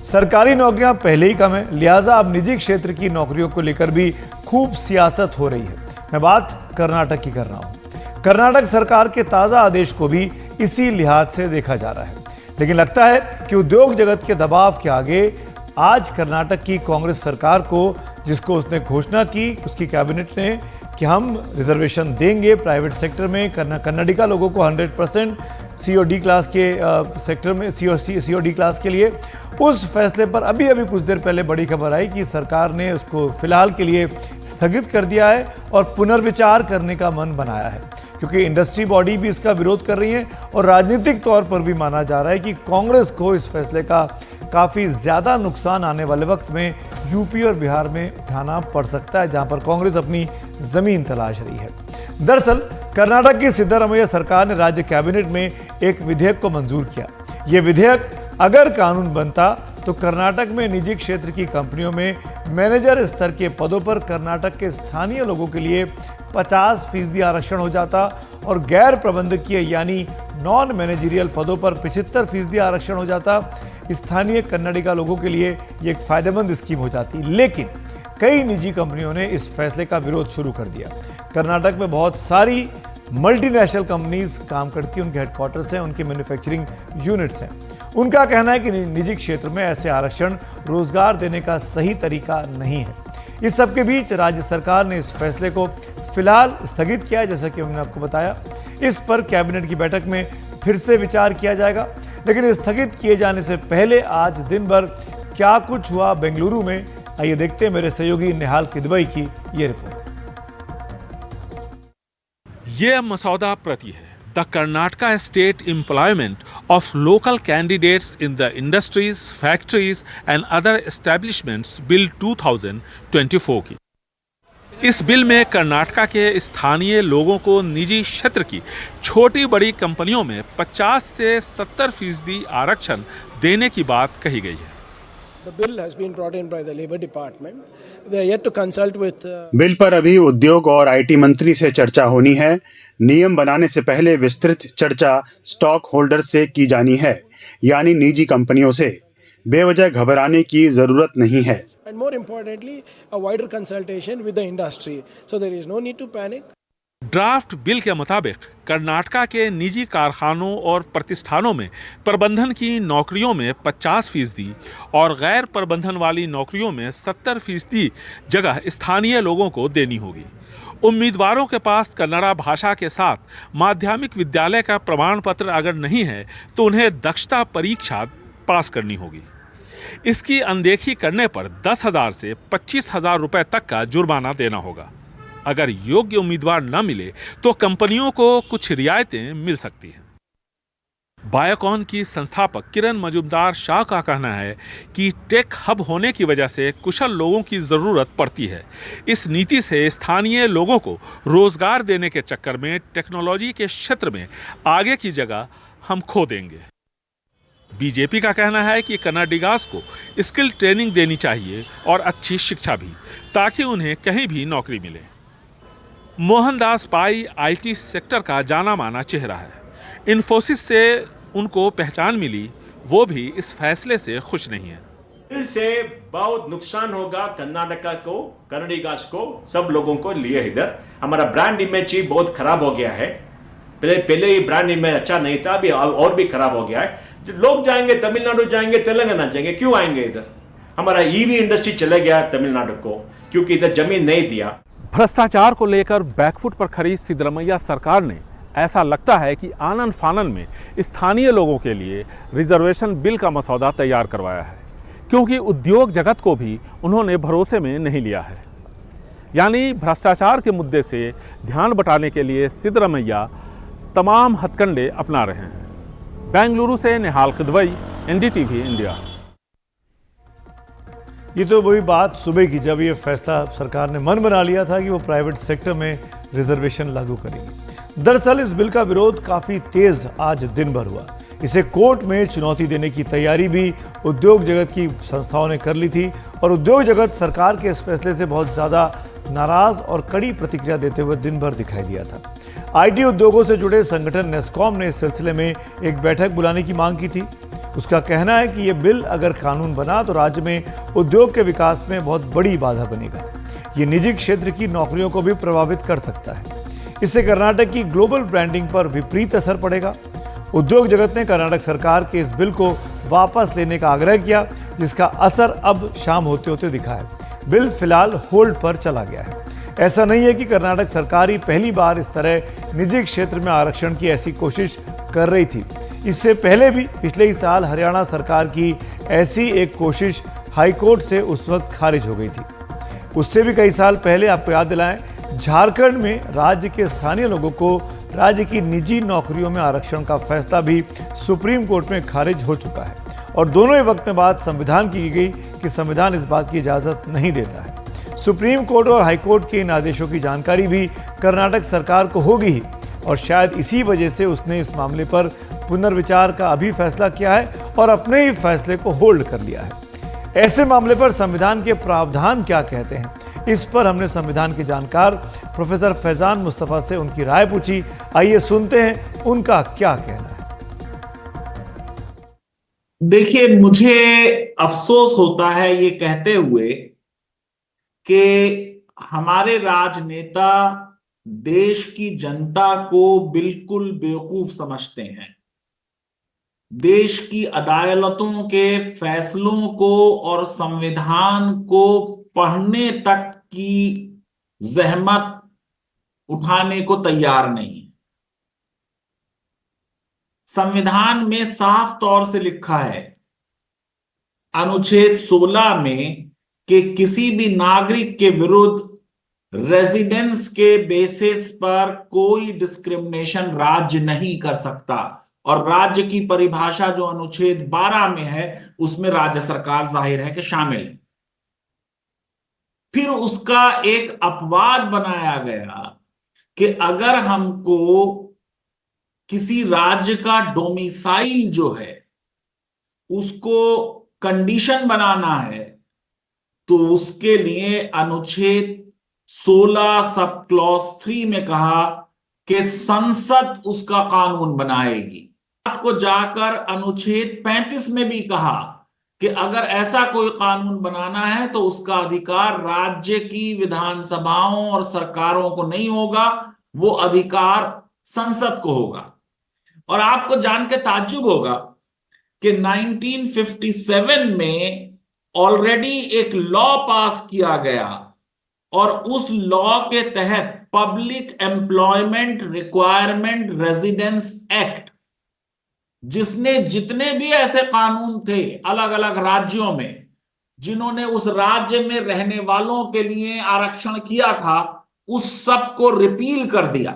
सरकारी नौकरियां पहले ही कम है, लिहाजा अब निजी क्षेत्र की नौकरियों को लेकर भी खूब सियासत हो रही है। मैं बात कर्नाटक की कर रहा हूं। कर्नाटक सरकार के ताजा आदेश को भी इसी लिहाज से देखा जा रहा है, लेकिन लगता है कि उद्योग जगत के दबाव के आगे आज कर्नाटक की कांग्रेस सरकार को, जिसको उसने घोषणा की, उसकी कैबिनेट ने कि हम रिजर्वेशन देंगे प्राइवेट सेक्टर में कन्नडिका लोगों को 100% सीओडी क्लास के सेक्टर में सीओडी क्लास के लिए, उस फैसले पर अभी कुछ देर पहले बड़ी खबर आई कि सरकार ने उसको फिलहाल के लिए स्थगित कर दिया है और पुनर्विचार करने का मन बनाया है, क्योंकि इंडस्ट्री बॉडी भी इसका विरोध कर रही है और राजनीतिक तौर पर भी माना जा रहा है कि कांग्रेस को इस फैसले का काफ़ी ज़्यादा नुकसान आने वाले वक्त में यूपी और बिहार में उठाना पड़ सकता है, जहां पर कांग्रेस अपनी ज़मीन तलाश रही है। दरअसल कर्नाटक की सिद्धारमैया सरकार ने राज्य कैबिनेट में एक विधेयक को मंजूर किया। ये विधेयक अगर कानून बनता तो कर्नाटक में निजी क्षेत्र की कंपनियों में मैनेजर स्तर के पदों पर कर्नाटक के स्थानीय लोगों के लिए 50% आरक्षण हो जाता और गैर प्रबंधकीय यानी नॉन मैनेजरियल पदों पर 75% आरक्षण हो जाता। स्थानीय कन्नडिका लोगों के लिए ये एक फायदेमंद स्कीम हो जाती, लेकिन कई निजी कंपनियों ने इस फैसले का विरोध शुरू कर दिया। कर्नाटक में बहुत सारी मल्टीनेशनल कंपनीज काम करती हैं, उनके हेडक्वार्टर्स हैं, उनके मैन्युफैक्चरिंग यूनिट्स हैं। उनका कहना है कि निजी क्षेत्र में ऐसे आरक्षण रोजगार देने का सही तरीका नहीं है। इस सब के बीच राज्य सरकार ने इस फैसले को फिलहाल स्थगित किया है, जैसा कि हमने आपको बताया। इस पर कैबिनेट की बैठक में फिर से विचार किया जाएगा, लेकिन स्थगित किए जाने से पहले आज दिन भर क्या कुछ हुआ बेंगलुरु में, आइए देखते हैं मेरे सहयोगी निहाल किदवई की ये रिपोर्ट। ये मसौदा प्रति है the Karnataka state employment of local candidates in the industries, factories and other establishments bill 2024 की। इस बिल में कर्नाटका के स्थानीय लोगों को निजी क्षेत्र की छोटी बड़ी कंपनियों में 50 से 70% आरक्षण देने की बात कही गई है। बिल पर अभी उद्योग और आईटी मंत्री से चर्चा होनी है। नियम बनाने से पहले विस्तृत चर्चा स्टॉक होल्डर से की जानी है, यानी निजी कंपनियों से। बेवजह घबराने की जरूरत नहीं है। And more importantly, a wider consultation with the industry, so there is no need to panic. Draft bill के मुताबिक कर्नाटका के निजी कारखानों और प्रतिष्ठानों में प्रबंधन की नौकरियों में 50% और गैर प्रबंधन वाली नौकरियों में 70% जगह स्थानीय लोगों को देनी होगी। उम्मीदवारों के पास कन्नड़ा भाषा के साथ माध्यमिक विद्यालय का प्रमाण पत्र अगर नहीं है तो उन्हें दक्षता परीक्षा पास करनी होगी। इसकी अनदेखी करने पर 10,000 से 25,000 रुपए तक का जुर्माना देना होगा। अगर योग्य उम्मीदवार न मिले तो कंपनियों को कुछ रियायतें मिल सकती हैं। बायोकॉन की संस्थापक किरण मजुमदार शाह का कहना है कि टेक हब होने की वजह से कुशल लोगों की ज़रूरत पड़ती है। इस नीति से स्थानीय लोगों को रोजगार देने के चक्कर में टेक्नोलॉजी के क्षेत्र में आगे की जगह हम खो देंगे। बीजेपी का कहना है कि कन्नडिगास को स्किल ट्रेनिंग देनी चाहिए और अच्छी शिक्षा भी, ताकि उन्हें कहीं भी नौकरी मिले। मोहनदास पाई आईटी सेक्टर का जाना माना चेहरा है। इन्फोसिस से उनको पहचान मिली, वो भी इस फैसले से खुश नहीं है। इससे बहुत नुकसान होगा कर्नाटका को, कन्नडिगास को, सब लोगों को लिए। इधर हमारा ब्रांड इमेज ही बहुत खराब हो गया है। पहले ही ब्रांड इमेज अच्छा नहीं था, अभी और भी खराब हो गया है। लोग जाएंगे तमिलनाडु, जाएंगे तेलंगाना, जाएंगे, क्यों आएंगे इधर? हमारा ईवी इंडस्ट्री चले गया तमिलनाडु को, क्योंकि इधर जमीन नहीं दिया। भ्रष्टाचार को लेकर बैकफुट पर खड़ी सिद्धरमैया सरकार ने ऐसा लगता है कि आनन फानन में स्थानीय लोगों के लिए रिजर्वेशन बिल का मसौदा तैयार करवाया है, क्योंकि उद्योग जगत को भी उन्होंने भरोसे में नहीं लिया है। यानी भ्रष्टाचार के मुद्दे से ध्यान बटाने के लिए सिद्धरमैया तमाम हथकंडे अपना रहे हैं। बेंगलुरु से निहाल किदवई, एनडीटीवी इंडिया। ये तो वही बात सुबह की, जब ये फैसला सरकार ने मन बना लिया था कि वो प्राइवेट सेक्टर में रिजर्वेशन लागू करेगी। दरअसल इस बिल का विरोध काफ़ी तेज आज दिन भर हुआ। इसे कोर्ट में चुनौती देने की तैयारी भी उद्योग जगत की संस्थाओं ने कर ली थी और उद्योग जगत सरकार के इस फैसले से बहुत ज़्यादा नाराज़ और कड़ी प्रतिक्रिया देते हुए दिन भर दिखाई दिया था। आईटी उद्योगों से जुड़े संगठन नेस्कॉम ने इस सिलसिले में एक बैठक बुलाने की मांग की थी। उसका कहना है कि ये बिल अगर कानून बना तो राज्य में उद्योग के विकास में बहुत बड़ी बाधा बनेगा। ये निजी क्षेत्र की नौकरियों को भी प्रभावित कर सकता है। इससे कर्नाटक की ग्लोबल ब्रांडिंग पर विपरीत असर पड़ेगा। उद्योग जगत ने कर्नाटक सरकार के इस बिल को वापस लेने का आग्रह किया, जिसका असर अब शाम होते होते दिखा है। बिल फिलहाल होल्ड पर चला गया है। ऐसा नहीं है कि कर्नाटक सरकार ही पहली बार इस तरह निजी क्षेत्र में आरक्षण की ऐसी कोशिश कर रही थी। इससे पहले भी पिछले ही साल हरियाणा सरकार की ऐसी एक कोशिश हाईकोर्ट से उस वक्त खारिज हो गई थी। उससे भी कई साल पहले आपको याद दिलाएं, झारखंड में राज्य के स्थानीय लोगों को राज्य की निजी नौकरियों में आरक्षण का फैसला भी सुप्रीम कोर्ट में खारिज हो चुका है और दोनों ही वक्त में बात संविधान की गई कि संविधान इस बात की इजाजत नहीं देता है। सुप्रीम कोर्ट और हाईकोर्ट के इन आदेशों की जानकारी भी कर्नाटक सरकार को होगी ही और शायद इसी वजह से उसने इस मामले पर पुनर्विचार का अभी फैसला किया है और अपने ही फैसले को होल्ड कर लिया है। ऐसे मामले पर संविधान के प्रावधान क्या कहते हैं, इस पर हमने संविधान के जानकार प्रोफेसर फैजान मुस्तफा से उनकी राय पूछी। आइए सुनते हैं उनका क्या कहना है। देखिए, मुझे अफसोस होता है ये कहते हुए कि हमारे राजनेता देश की जनता को बिल्कुल बेवकूफ समझते हैं। देश की अदालतों के फैसलों को और संविधान को पढ़ने तक की जहमत उठाने को तैयार नहीं। संविधान में साफ तौर से लिखा है, अनुच्छेद 16 में, कि किसी भी नागरिक के विरुद्ध रेजिडेंस के बेसिस पर कोई डिस्क्रिमिनेशन राज्य नहीं कर सकता और राज्य की परिभाषा जो अनुच्छेद 12 में है उसमें राज्य सरकार जाहिर है कि शामिल है। फिर उसका एक अपवाद बनाया गया कि अगर हमको किसी राज्य का डोमिसाइल जो है उसको कंडीशन बनाना है तो उसके लिए अनुच्छेद 16 सब क्लॉज 3 में कहा कि संसद उसका कानून बनाएगी। आपको जाकर अनुच्छेद 35 में भी कहा कि अगर ऐसा कोई कानून बनाना है तो उसका अधिकार राज्य की विधानसभाओं और सरकारों को नहीं होगा, वो अधिकार संसद को होगा। और आपको जान के ताज्जुब होगा कि 1957 में ऑलरेडी एक लॉ पास किया गया और उस लॉ के तहत public employment requirement residence act, जिसने जितने भी ऐसे कानून थे अलग अलग राज्यों में जिन्होंने उस राज्य में रहने वालों के लिए आरक्षण किया था, उस सब को रिपील कर दिया।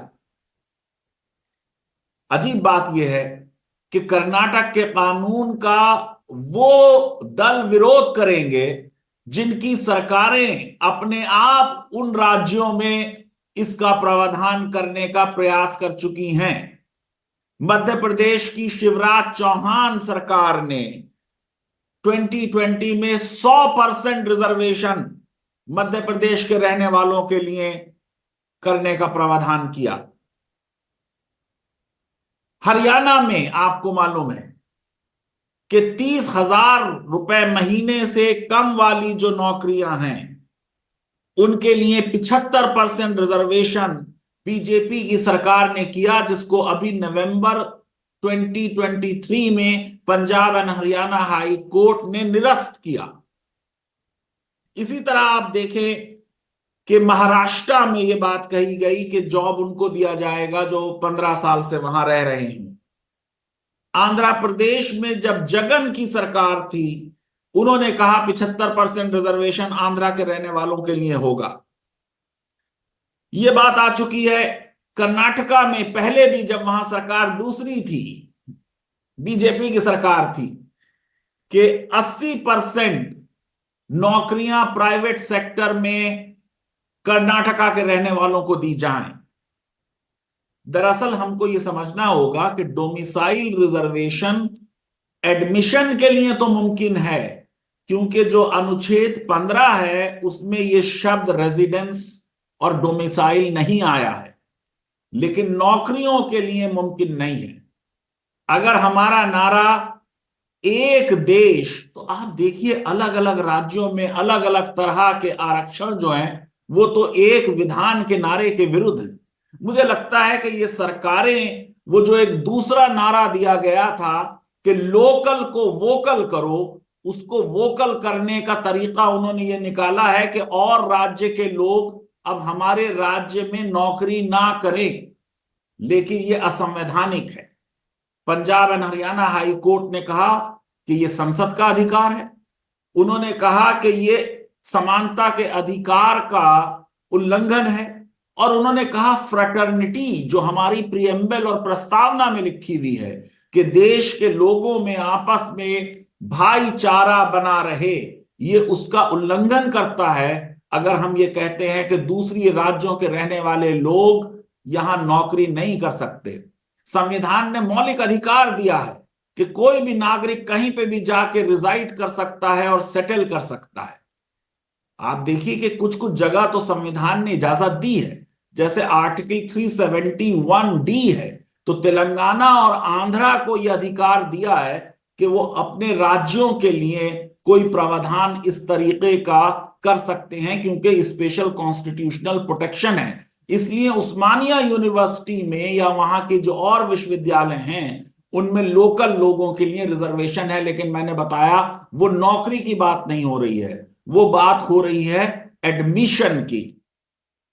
अजीब बात यह है कि कर्नाटक के कानून का वो दल विरोध करेंगे जिनकी सरकारें अपने आप उन राज्यों में इसका प्रावधान करने का प्रयास कर चुकी हैं। मध्य प्रदेश की शिवराज चौहान सरकार ने 2020 में 100% रिजर्वेशन मध्य प्रदेश के रहने वालों के लिए करने का प्रावधान किया। हरियाणा में आपको मालूम है कि 30,000 रुपए महीने से कम वाली जो नौकरियां हैं उनके लिए 75% रिजर्वेशन बीजेपी की सरकार ने किया, जिसको अभी नवंबर 2023 में Punjab and Haryana high court ने निरस्त किया। इसी तरह आप देखें कि महाराष्ट्र में यह बात कही गई कि जॉब उनको दिया जाएगा जो 15 साल से वहां रह रहे हैं। आंध्र प्रदेश में जब जगन की सरकार थी उन्होंने कहा 75% रिजर्वेशन आंध्रा के रहने वालों के लिए होगा। यह बात आ चुकी है कर्नाटका में, पहले भी जब वहां सरकार दूसरी थी, बीजेपी की सरकार थी, कि 80% नौकरियां प्राइवेट सेक्टर में कर्नाटका के रहने वालों को दी जाएं। दरअसल हमको यह समझना होगा कि डोमिसाइल रिजर्वेशन एडमिशन के लिए तो मुमकिन है, क्योंकि जो अनुच्छेद 15 है उसमें यह शब्द रेजिडेंस और डोमिसाइल नहीं आया है, लेकिन नौकरियों के लिए मुमकिन नहीं है। अगर हमारा नारा एक देश, तो आप देखिए अलग अलग राज्यों में अलग अलग तरह के आरक्षण जो हैं वो तो एक विधान के नारे के विरुद्ध है। मुझे लगता है कि ये सरकारें, वो जो एक दूसरा नारा दिया गया था कि लोकल को वोकल करो, उसको वोकल करने का तरीका उन्होंने ये निकाला है कि और राज्य के लोग अब हमारे राज्य में नौकरी ना करें, लेकिन ये असंवैधानिक है। Punjab and Haryana high court ने कहा कि ये संसद का अधिकार है। उन्होंने कहा कि ये समानता के अधिकार का उल्लंघन है, और उन्होंने कहा फ्रेटर्निटी जो हमारी प्रियम्बल और प्रस्तावना में लिखी हुई है कि देश के लोगों में आपस में भाईचारा बना रहे, ये उसका उल्लंघन करता है अगर हम ये कहते हैं कि दूसरी राज्यों के रहने वाले लोग यहां नौकरी नहीं कर सकते। संविधान ने मौलिक अधिकार दिया है कि कोई भी नागरिक कहीं पे भी जाके रिजाइड कर सकता है और सेटल कर सकता है। आप देखिए कि कुछ कुछ जगह तो संविधान ने इजाजत दी है, जैसे आर्टिकल 371D है, तो तेलंगाना और आंध्रा को यह अधिकार दिया है कि वो अपने राज्यों के लिए कोई प्रावधान इस तरीके का कर सकते हैं, क्योंकि स्पेशल कॉन्स्टिट्यूशनल प्रोटेक्शन है। इसलिए उस्मानिया यूनिवर्सिटी में या वहां के जो और विश्वविद्यालय हैं उनमें लोकल लोगों के लिए रिजर्वेशन है, लेकिन मैंने बताया वो नौकरी की बात नहीं हो रही है, वो बात हो रही है एडमिशन की।